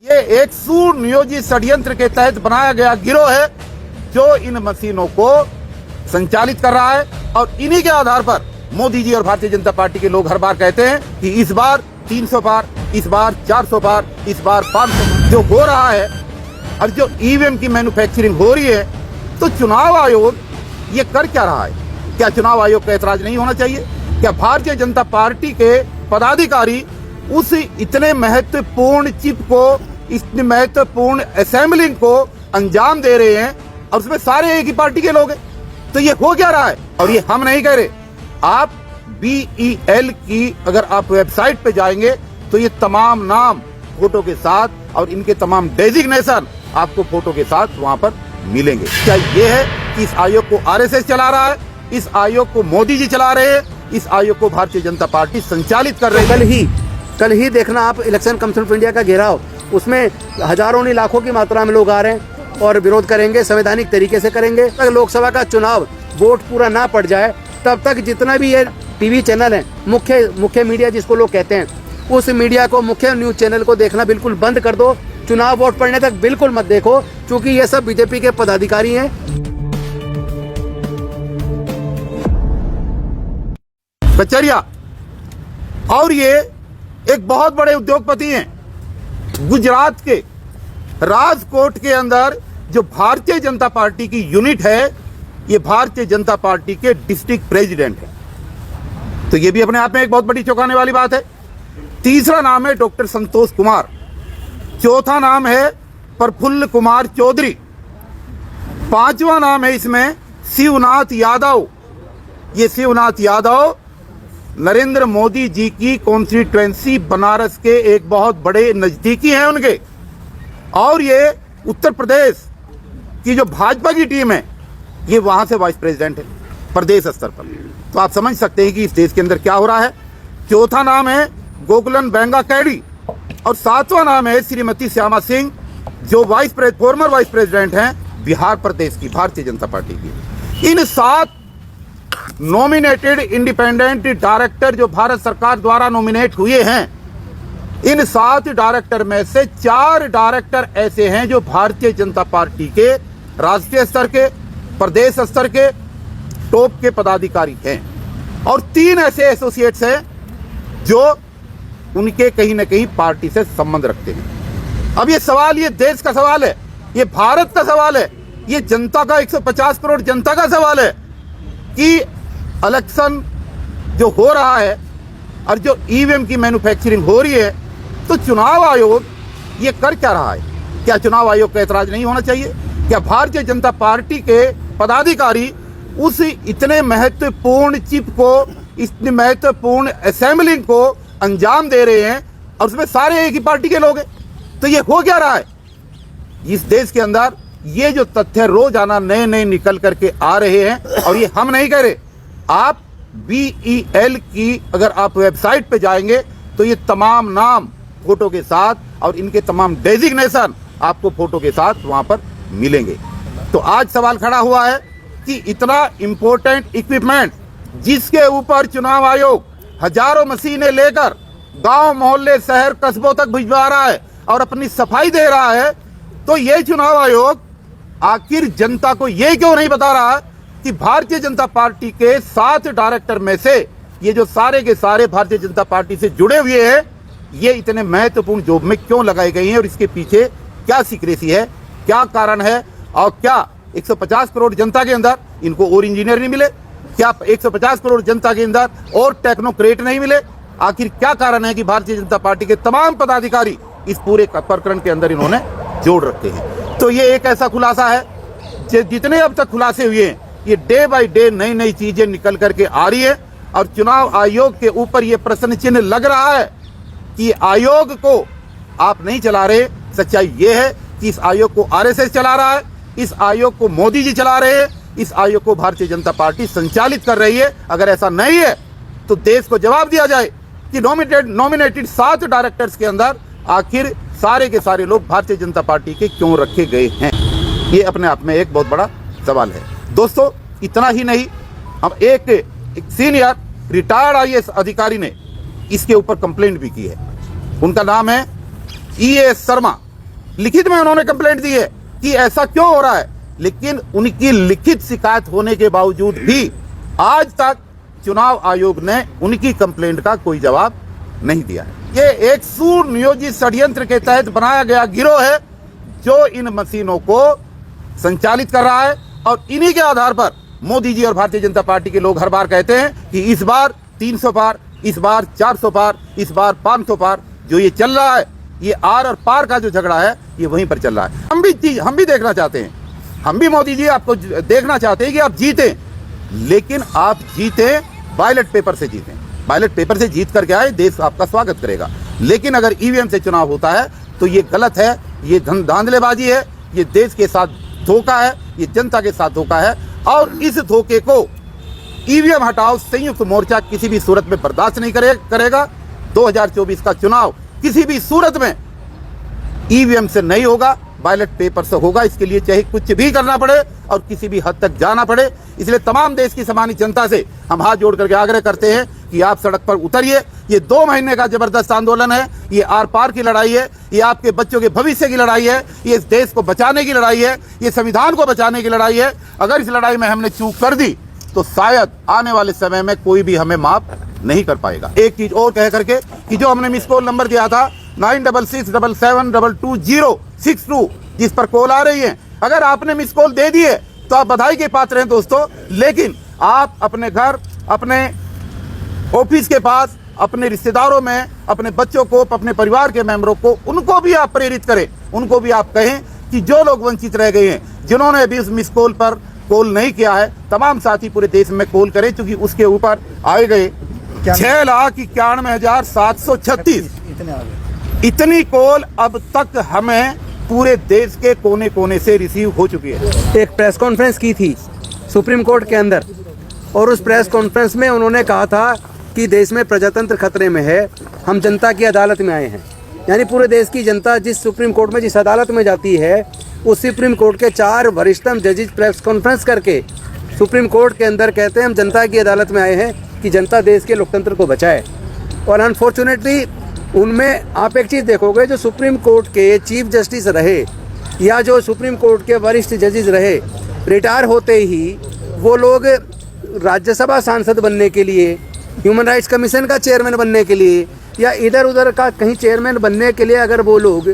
ये एक सुनियोजित षड्यंत्र के तहत बनाया गया गिरोह है जो इन मशीनों को संचालित कर रहा है और इन्हीं के आधार पर मोदी जी और भारतीय जनता पार्टी के लोग हर बार कहते हैं कि इस बार 300 पार, इस बार 400 पार, इस बार 500 जो हो रहा है और जो ईवीएम की मैन्युफैक्चरिंग हो रही है। तो चुनाव आयोग ये कर क्या रहा है? क्या चुनाव आयोग का ऐतराज नहीं होना चाहिए? क्या भारतीय जनता पार्टी के पदाधिकारी उस इतने महत्वपूर्ण चिप को, इतने महत्वपूर्ण असेंबलिंग को अंजाम दे रहे हैं और उसमें सारे एक ही पार्टी के लोग हैं? तो ये हो क्या रहा है? और ये हम नहीं कह रहे, आप BEL की अगर आप वेबसाइट पे जाएंगे तो ये तमाम नाम फोटो के साथ और इनके तमाम डेजिग्नेशन आपको फोटो के साथ वहां पर मिलेंगे। क्या ये है कि इस आयोग को RSS चला रहा है, इस आयोग को मोदी जी चला रहे हैं, इस आयोग को भारतीय जनता पार्टी संचालित कर रही है? कल ही देखना आप इलेक्शन कमीशन ऑफ इंडिया का घेराव, उसमें हजारों नहीं लाखों की मात्रा में लोग आ रहे हैं और विरोध करेंगे, संवैधानिक तरीके से करेंगे। तक लोकसभा का चुनाव वोट पूरा ना पड़ जाए तब तक जितना भी ये टीवी चैनल है, मुख्य मीडिया जिसको लोग कहते हैं, उस मीडिया को, मुख्य न्यूज चैनल को देखना बिल्कुल बंद कर दो। चुनाव वोट पड़ने तक बिल्कुल मत देखो, क्योंकि ये सब बीजेपी के पदाधिकारी हैं। कचरिया और ये एक बहुत बड़े उद्योगपति हैं। गुजरात के राजकोट के अंदर जो भारतीय जनता पार्टी की यूनिट है, ये भारतीय जनता पार्टी के डिस्ट्रिक्ट प्रेसिडेंट है। तो ये भी अपने आप में एक बहुत बड़ी चौंकाने वाली बात है। तीसरा नाम है डॉक्टर संतोष कुमार, चौथा नाम है प्रफुल्ल कुमार चौधरी, पांचवा नाम है इसमें शिवनाथ यादव। ये शिवनाथ यादव नरेंद्र मोदी जी की कॉन्स्टिट्यूएंसी बनारस के एक बहुत बड़े नजदीकी हैं उनके, और ये उत्तर प्रदेश की जो भाजपा की टीम है, ये वहां से वाइस प्रेसिडेंट है प्रदेश स्तर पर। तो आप समझ सकते हैं कि इस देश के अंदर क्या हो रहा है। चौथा नाम है गोकुलन बेंगा कैडी और सातवां नाम है श्रीमती श्यामा सिंह, जो फॉर्मर वाइस प्रेसिडेंट हैं बिहार प्रदेश की भारतीय जनता पार्टी की। इन 7 नॉमिनेटेड इंडिपेंडेंट डायरेक्टर जो भारत सरकार द्वारा नॉमिनेट हुए हैं, इन 7 डायरेक्टर में से 4 डायरेक्टर ऐसे हैं जो भारतीय जनता पार्टी के राष्ट्रीय स्तर के, प्रदेश स्तर के टॉप के पदाधिकारी हैं, और 3 ऐसे एसोसिएट्स हैं जो उनके कहीं ना कहीं पार्टी से संबंध रखते हैं। अब ये सवाल, ये देश का सवाल है, ये भारत का सवाल है, ये जनता का 150 करोड़ जनता का सवाल है कि इलेक्शन जो हो रहा है और जो ईवीएम की मैन्युफैक्चरिंग हो रही है, तो चुनाव आयोग ये कर क्या रहा है? क्या चुनाव आयोग का ऐतराज नहीं होना चाहिए? क्या भारतीय जनता पार्टी के पदाधिकारी उस इतने महत्वपूर्ण चिप को, इतने महत्वपूर्ण असेंबलिंग को अंजाम दे रहे हैं और उसमें सारे एक ही पार्टी के लोग हैं? तो ये हो क्या रहा है इस देश के अंदर? ये जो तथ्य रोजाना नए नए निकल करके आ रहे हैं, और ये हम नहीं कह रहे, आप BEL की अगर आप वेबसाइट पे जाएंगे तो ये तमाम नाम फोटो के साथ और इनके तमाम डेजिग्नेशन आपको फोटो के साथ वहां पर मिलेंगे। तो आज सवाल खड़ा हुआ है कि इतना इंपॉर्टेंट इक्विपमेंट जिसके ऊपर चुनाव आयोग हजारों मशीनें लेकर गांव, मोहल्ले, शहर, कस्बों तक भिजवा रहा है और अपनी सफाई दे रहा है, तो ये चुनाव आयोग आखिर जनता को ये क्यों नहीं बता रहा कि भारतीय जनता पार्टी के 7 डायरेक्टर में से ये जो सारे के सारे भारतीय जनता पार्टी से जुड़े हुए हैं, ये इतने महत्वपूर्ण जॉब में क्यों लगाई गई हैं और इसके पीछे क्या सीक्रेसी है, क्या कारण है, और क्या 150 करोड़ जनता के अंदर इनको और इंजीनियर नहीं मिले? क्या 150 करोड़ जनता के अंदर और टेक्नोक्रेट नहीं मिले? आखिर क्या कारण है कि भारतीय जनता पार्टी के तमाम पदाधिकारी इस पूरे प्रकरण के अंदर इन्होंने जोड़ रखे हैं? तो ये एक ऐसा खुलासा है, जितने अब तक खुलासे हुए हैं, ये डे बाय डे नई नई चीजें निकल करके आ रही है और चुनाव आयोग के ऊपर ये प्रश्न चिन्ह लग रहा है कि आयोग को आप नहीं चला रहे। सच्चाई ये है कि इस आयोग को RSS चला रहा है, इस आयोग को मोदी जी चला रहे हैं, इस आयोग को भारतीय जनता पार्टी संचालित कर रही है। अगर ऐसा नहीं है तो देश को जवाब दिया जाए कि नॉमिनेटेड 7 डायरेक्टर्स के अंदर आखिर सारे के सारे लोग भारतीय जनता पार्टी के क्यों रखे गए हैं? ये अपने आप में एक बहुत बड़ा सवाल है। दोस्तों, इतना ही नहीं, हम एक सीनियर रिटायर्ड IAS अधिकारी ने इसके ऊपर कंप्लेंट भी की है। उनका नाम है EAS शर्मा, लिखित में उन्होंने कंप्लेंट दी है कि ऐसा क्यों हो रहा है, लेकिन उनकी लिखित शिकायत होने के बावजूद भी आज तक चुनाव आयोग ने उनकी कंप्लेंट का कोई जवाब नहीं दिया है। ये एक सुनियोजित षड्यंत्र के तहत बनाया गया गिरोह है जो इन मशीनों को संचालित कर रहा है, और इन्हीं के आधार पर मोदी जी और भारतीय जनता पार्टी के लोग हर बार कहते हैं कि इस बार 300 पार, इस बार 400 पार, इस बार 500 पार। जो ये चल रहा है, ये आर और पार का जो झगड़ा है, ये वहीं पर चल रहा है। हम भी देखना चाहते हैं, हम भी मोदी जी आपको देखना चाहते हैं कि आप जीतें, लेकिन आप जीतें बैलेट पेपर से जीतें। बैलेट पेपर से जीत करके आए, देश आपका स्वागत करेगा। लेकिन अगर ईवीएम से चुनाव होता है तो ये गलत है, ये धांधलेबाजी है, ये देश के साथ धोखा है, ये जनता के साथ धोखा है, और इस धोखे को ईवीएम हटाओ संयुक्त मोर्चा किसी भी सूरत में बर्दाश्त नहीं करेगा। 2024 का चुनाव किसी भी सूरत में ईवीएम से नहीं होगा, बैलेट पेपर से होगा। इसके लिए चाहे कुछ भी करना पड़े और किसी भी हद तक जाना पड़े। इसलिए तमाम देश की सम्मानित जनता से हम हाथ जोड़ करके आग्रह करते हैं कि आप सड़क पर उतरिए। ये 2 महीने का जबरदस्त आंदोलन है, ये आर पार की लड़ाई है, ये आपके बच्चों के भविष्य की लड़ाई है, ये इस देश को बचाने की लड़ाई है, ये संविधान को बचाने की लड़ाई है। अगर इस लड़ाई में हमने चूक कर दी तो शायद आने वाले समय में कोई भी हमें माफ नहीं कर पाएगा। एक चीज और कह करके कि जो हमने मिस कॉल नंबर दिया था 9667722062, जिस पर कॉल आ रही है, अगर आपने मिस कॉल दे दिए तो आप बधाई के पात्र हैं दोस्तों। लेकिन आप अपने घर, अपने ऑफिस के पास, अपने रिश्तेदारों में, अपने बच्चों को, अपने परिवार के मेंबरों को, उनको भी आप प्रेरित करें, उनको भी आप कहें कि जो लोग वंचित रह गए हैं, जिन्होंने अभी उस मिस कॉल पर कॉल नहीं किया है, तमाम साथी पूरे देश में कॉल करें, क्योंकि उसके ऊपर आए गए 6,91,736 इतनी कॉल अब तक हमें पूरे देश के कोने कोने से रिसीव हो चुकी है। एक प्रेस कॉन्फ्रेंस की थी सुप्रीम कोर्ट के अंदर, और उस प्रेस कॉन्फ्रेंस में उन्होंने कहा था कि देश में प्रजातंत्र खतरे में है, हम जनता की अदालत में आए हैं। यानी पूरे देश की जनता जिस सुप्रीम कोर्ट में, जिस अदालत में जाती है, उस सुप्रीम कोर्ट के 4 वरिष्ठतम जजेस प्रेस कॉन्फ्रेंस करके सुप्रीम कोर्ट के अंदर कहते हैं हम जनता की अदालत में आए हैं कि जनता देश के लोकतंत्र को बचाए। और अनफॉर्चुनेटली उनमें आप एक चीज़ देखोगे, जो सुप्रीम कोर्ट के चीफ जस्टिस रहे या जो सुप्रीम कोर्ट के वरिष्ठ जजेस रहे, रिटायर होते ही वो लोग राज्यसभा सांसद बनने के लिए, ह्यूमन राइट्स कमीशन का चेयरमैन बनने के लिए, या इधर उधर का कहीं चेयरमैन बनने के लिए अगर वो लोग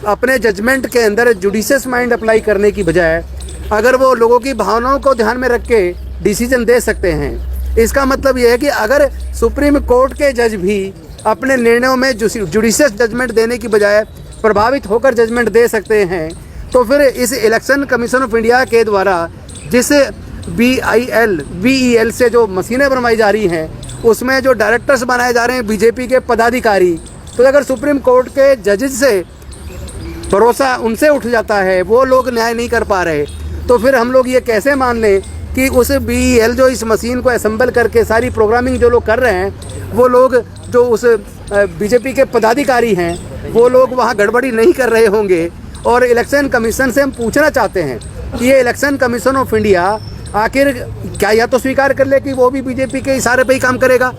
अपने जजमेंट के अंदर जुडिशियस माइंड अप्लाई करने की बजाय अगर वो लोगों की भावनाओं को ध्यान में रख के डिसीजन दे सकते हैं, इसका मतलब ये है कि अगर सुप्रीम कोर्ट के जज भी अपने निर्णयों में जुडिशियस जजमेंट देने की बजाय प्रभावित होकर जजमेंट दे सकते हैं, तो फिर इस इलेक्शन कमीशन ऑफ इंडिया के द्वारा जिस BEL से जो मशीनें बनवाई जा रही हैं, उसमें जो डायरेक्टर्स बनाए जा रहे हैं बीजेपी के पदाधिकारी, तो अगर सुप्रीम कोर्ट के जजेस से भरोसा उनसे उठ जाता है, वो लोग न्याय नहीं कर पा रहे, तो फिर हम लोग ये कैसे मान लें कि उस BEL जो इस मशीन को असेंबल करके सारी प्रोग्रामिंग जो लोग कर रहे हैं, वो लोग जो उस बीजेपी के पदाधिकारी हैं, वो लोग वहाँ गड़बड़ी नहीं कर रहे होंगे। और इलेक्शन कमीशन से हम पूछना चाहते हैं कि ये इलेक्शन कमीशन ऑफ इंडिया आखिर क्या या तो स्वीकार कर ले कि वो भी बीजेपी के इशारे पे ही काम करेगा,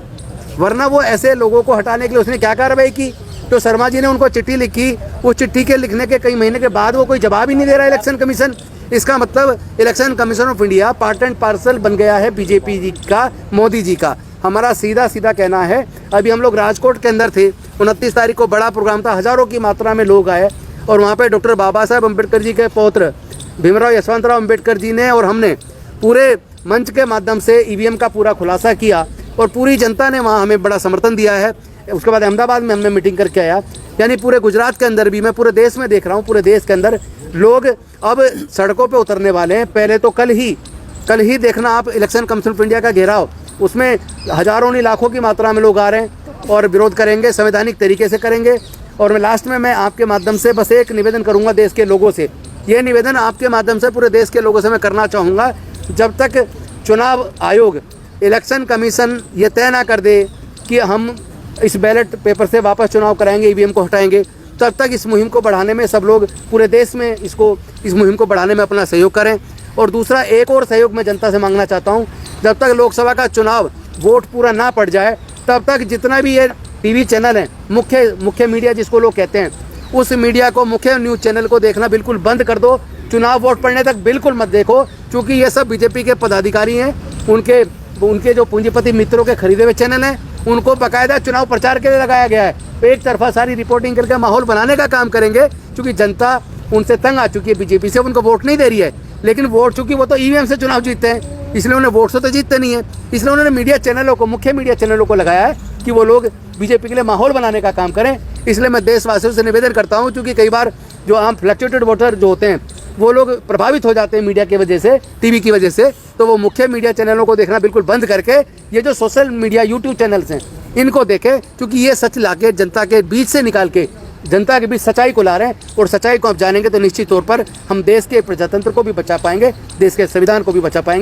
वरना वो ऐसे लोगों को हटाने के लिए उसने क्या कार्रवाई की। तो शर्मा जी ने उनको चिट्ठी लिखी, उस चिट्ठी के लिखने के कई महीने के बाद वो कोई जवाब ही नहीं दे रहा इलेक्शन कमीशन। इसका मतलब election commission of India part and parcel बन गया है बीजेपी जी का, मोदी जी का। हमारा सीधा सीधा कहना है, अभी हम लोग राजकोट के अंदर थे, 29 तारीख को बड़ा प्रोग्राम था, हज़ारों की मात्रा में लोग आए, और वहाँ पे डॉक्टर बाबा साहब अम्बेडकर जी के पौत्र भीमराव यशवंतराव अम्बेडकर जी ने और हमने पूरे मंच के माध्यम से ईवीएम का पूरा खुलासा किया, और पूरी जनता ने वहाँ हमें बड़ा समर्थन दिया है। उसके बाद अहमदाबाद में हमने मीटिंग करके आया, यानी पूरे गुजरात के अंदर भी, मैं पूरे देश में देख रहा हूँ, पूरे देश के अंदर लोग अब सड़कों पे उतरने वाले हैं। पहले तो कल ही देखना आप इलेक्शन कमीशन ऑफ इंडिया का घेराव, उसमें हज़ारों नहीं लाखों की मात्रा में लोग आ रहे हैं और विरोध करेंगे, संवैधानिक तरीके से करेंगे। और मैं लास्ट में मैं आपके माध्यम से बस एक निवेदन करूँगा देश के लोगों से, ये निवेदन आपके माध्यम से पूरे देश के लोगों से मैं करना चाहूँगा, जब तक चुनाव आयोग, इलेक्शन कमीशन ये तय ना कर दे कि हम इस बैलेट पेपर से वापस चुनाव कराएंगे, ईवीएम को हटाएंगे, तब तक इस मुहिम को बढ़ाने में सब लोग पूरे देश में इस मुहिम को बढ़ाने में अपना सहयोग करें। और दूसरा एक और सहयोग मैं जनता से मांगना चाहता हूं, जब तक लोकसभा का चुनाव वोट पूरा ना पड़ जाए, तब तक जितना भी ये टीवी चैनल हैं, मुख्य मीडिया जिसको लोग कहते हैं, उस मीडिया को, मुख्य न्यूज़ चैनल को देखना बिल्कुल बंद कर दो। चुनाव वोट पड़ने तक बिल्कुल मत देखो, क्योंकि ये सब बीजेपी के पदाधिकारी हैं। उनके जो पूंजीपति मित्रों के खरीदे हुए चैनल हैं, उनको बाकायदा चुनाव प्रचार के लिए लगाया गया है। एक तरफा सारी रिपोर्टिंग करके माहौल बनाने का काम करेंगे, क्योंकि जनता उनसे तंग आ चुकी है बीजेपी से, उनको वोट नहीं दे रही है। लेकिन वोट, चूंकि वो तो ईवीएम से चुनाव जीतते हैं, इसलिए उन्हें वोट से तो जीतते नहीं है। इसलिए उन्होंने मीडिया चैनलों को, मुख्य मीडिया चैनलों को लगाया है कि वो लोग बीजेपी के लिए माहौल बनाने का काम करें। इसलिए मैं देशवासियों से निवेदन करता हूं, क्योंकि कई बार जो आम फ्लक्चुएटेड वोटर जो होते हैं, वो लोग प्रभावित हो जाते हैं मीडिया की वजह से, टीवी की वजह से। तो वो मुख्य मीडिया चैनलों को देखना बिल्कुल बंद करके ये जो सोशल मीडिया यूट्यूब चैनल्स हैं, इनको देखें, क्योंकि ये सच लाके जनता के बीच से निकाल के जनता के बीच सच्चाई को ला रहे हैं। और सच्चाई को आप जानेंगे तो निश्चित तौर पर हम देश के प्रजातंत्र को भी बचा पाएंगे, देश के संविधान को भी बचा पाएंगे।